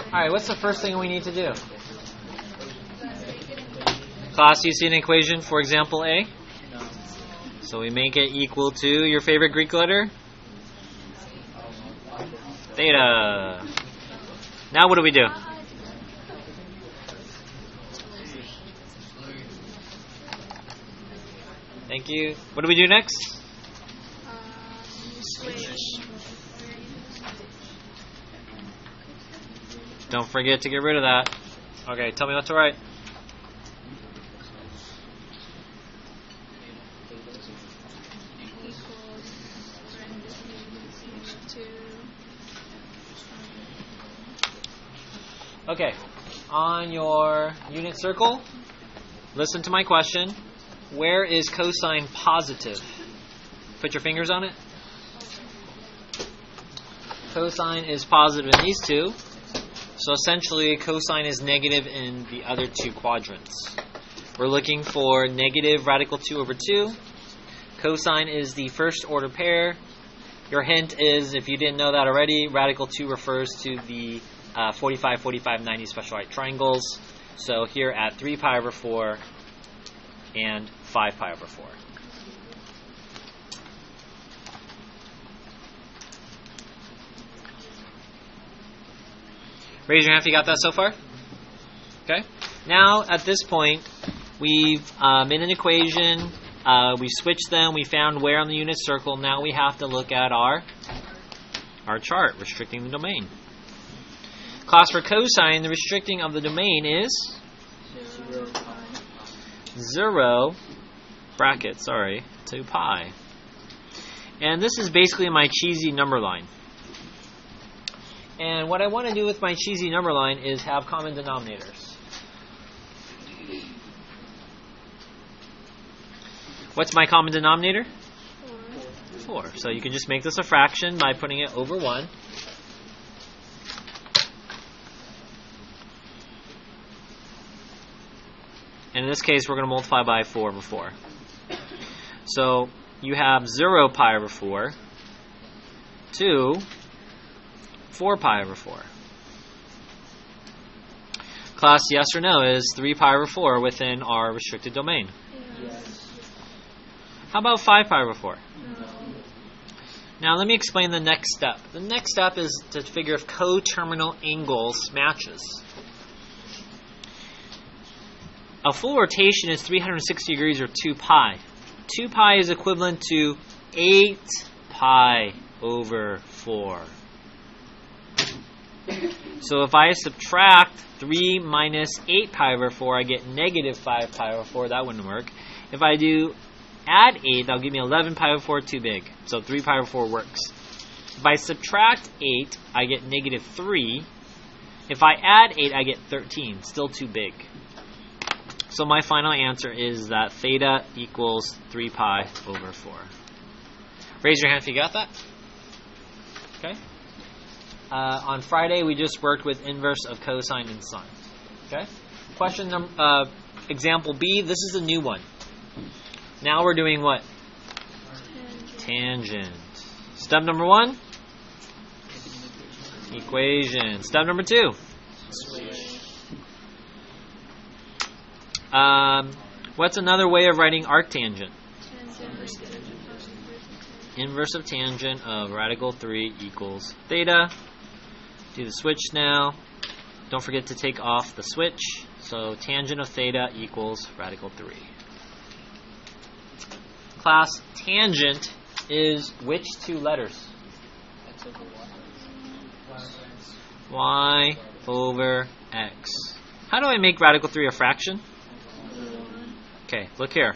Alright, what's the first thing we need to do? Class, do you see an equation for example A? So we make it equal to your favorite Greek letter? Theta. Now what do we do? Thank you. What do we do next? Switch. Don't forget to get rid of that. Okay, tell me what to write. Okay, on your unit circle, listen to my question. Where is cosine positive? Put your fingers on it. Cosine is positive in these two. So essentially, cosine is negative in the other two quadrants. We're looking for negative radical 2 over 2. Cosine is the first order pair. Your hint is, if you didn't know that already, radical 2 refers to the 45, 45, 90 special right triangles. So here at 3 pi over 4 and 5 pi over 4. Raise your hand if you got that so far. Okay. Now, at this point, we've made an equation. We switched them. We found where on the unit circle. Now we have to look at our chart, restricting the domain. Class, for cosine, the restricting of the domain is 0 bracket, 2 pi. And this is basically my cheesy number line. And what I want to do with my cheesy number line is have common denominators. What's my common denominator? 4. So you can just make this a fraction by putting it over 1. And in this case, we're going to multiply by 4 over 4. So you have 0 pi over 4 to 4 pi over 4. Class, yes or no, is 3 pi over 4 within our restricted domain? Yes. How about 5 pi over 4? No. Now let me explain the next step. The next step is to figure if coterminal angles matches. A full rotation is 360 degrees or 2 pi. 2 pi is equivalent to 8 pi over 4. So if I subtract 3 minus 8 pi over 4, I get negative 5 pi over 4. That wouldn't work. If I do add 8, that'll give me 11 pi over 4, too big. So 3 pi over 4 works. If I subtract 8, I get negative 3. If I add 8, I get 13. Still too big. So my final answer is that theta equals 3 pi over 4. Raise your hand if you got that. Okay. On Friday, we just worked with inverse of cosine and sine. Okay. Question number, example B. This is a new one. Now we're doing what? Tangent. Step number 1. Equation. Step number 2. What's another way of writing arctangent? Inverse of tangent of radical 3 equals theta. Do the switch now. Don't forget to take off the switch. So tangent of theta equals radical 3. Class, tangent is which 2 letters? Y over x. How do I make radical 3 a fraction? Okay, look here.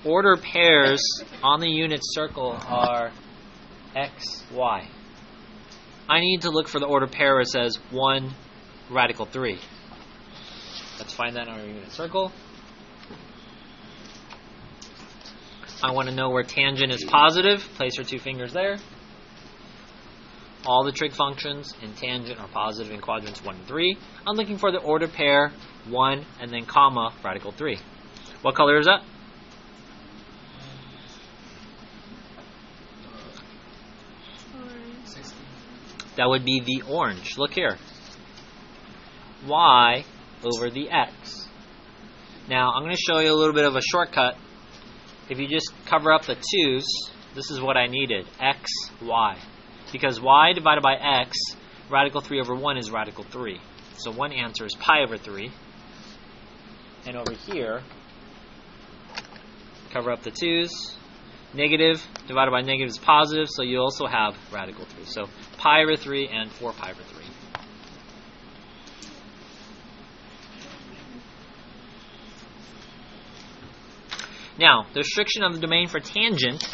Order pairs on the unit circle are x, y. I need to look for the order pair where it says 1 radical 3. Let's find that on our unit circle. I want to know where tangent is positive. Place your 2 fingers there. All the trig functions in tangent are positive in quadrants 1 and 3. I'm looking for the order pair 1 and then comma radical 3. What color is that? That would be the orange. Look here. Y over the x. Now, I'm going to show you a little bit of a shortcut. If you just cover up the 2's, this is what I needed. X, y. Because y divided by x, radical 3 over 1 is radical 3. So one answer is pi over 3. And over here, cover up the 2's. Negative divided by negative is positive, so you also have radical 3. So pi over 3 and 4 pi over 3. Now, the restriction of the domain for tangent,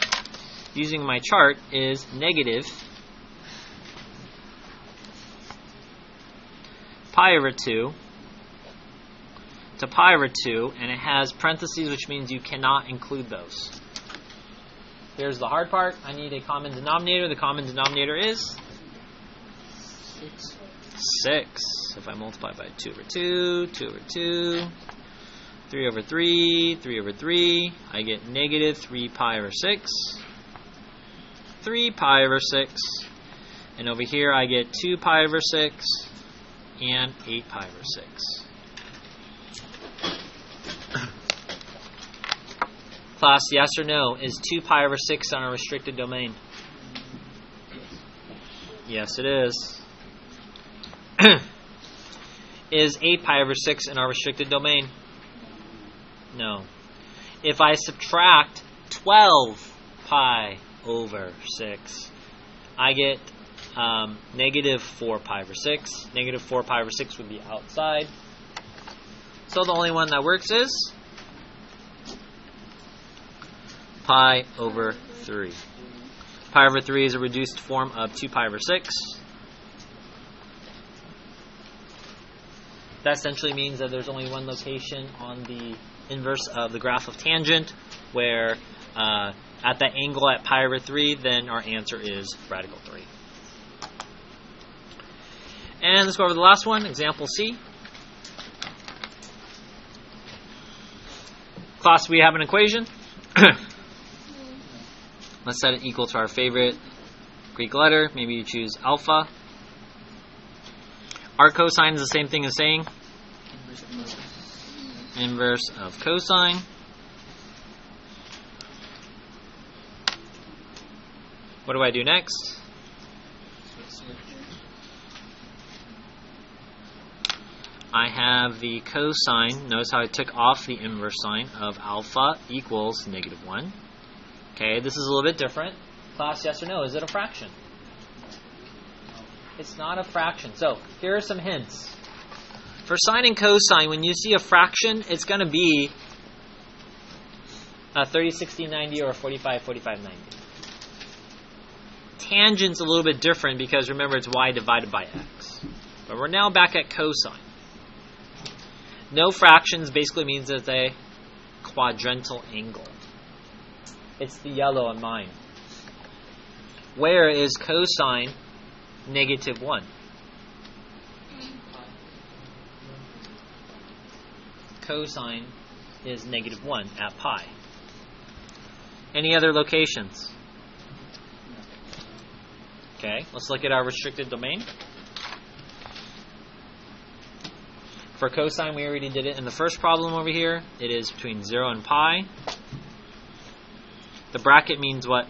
using my chart, is negative pi over 2 to pi over 2, and it has parentheses, which means you cannot include those. Here's the hard part. I need a common denominator. The common denominator is 6. If I multiply by 2 over 2, 2 over 2, 3 over 3, 3 over 3, I get negative 3 pi over 6, 3 pi over 6, and over here I get 2 pi over 6, and 8 pi over 6. Class, yes or no, is 2 pi over 6 on a restricted domain? Yes, it is. Is 8 pi over 6 in our restricted domain? No. If I subtract 12 pi over 6, I get negative 4 pi over 6. Negative 4 pi over 6 would be outside. So the only one that works is pi over 3. Pi over 3 is a reduced form of 2 pi over 6. That essentially means that there's only one location on the inverse of the graph of tangent where at that angle at pi over 3, then our answer is radical 3. And let's go over the last one, example C. Class, we have an equation. Let's set it equal to our favorite Greek letter. Maybe you choose alpha. Our cosine is the same thing as saying inverse of cosine. What do I do next? I have the cosine. Notice how I took off the inverse sign of alpha equals negative 1. Okay, this is a little bit different. Class, yes or no? Is it a fraction? It's not a fraction. So, here are some hints. For sine and cosine, when you see a fraction, it's going to be a 30, 60, 90, or 45, 45, 90. Tangent's a little bit different because, remember, it's y divided by x. But we're now back at cosine. No fractions basically means it's a quadrantal angle. It's the yellow on mine. Where is cosine negative 1? Cosine is negative 1 at pi. Any other locations? Okay, let's look at our restricted domain. For cosine, we already did it in the first problem over here. It is between 0 and pi. The bracket means what?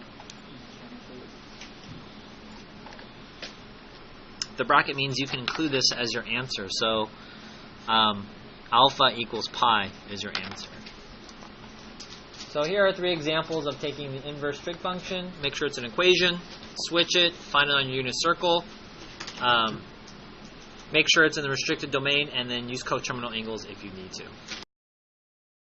The bracket means you can include this as your answer. So alpha equals pi is your answer. So here are 3 examples of taking the inverse trig function. Make sure it's an equation. Switch it. Find it on your unit circle. Make sure it's in the restricted domain, and then use coterminal angles if you need to.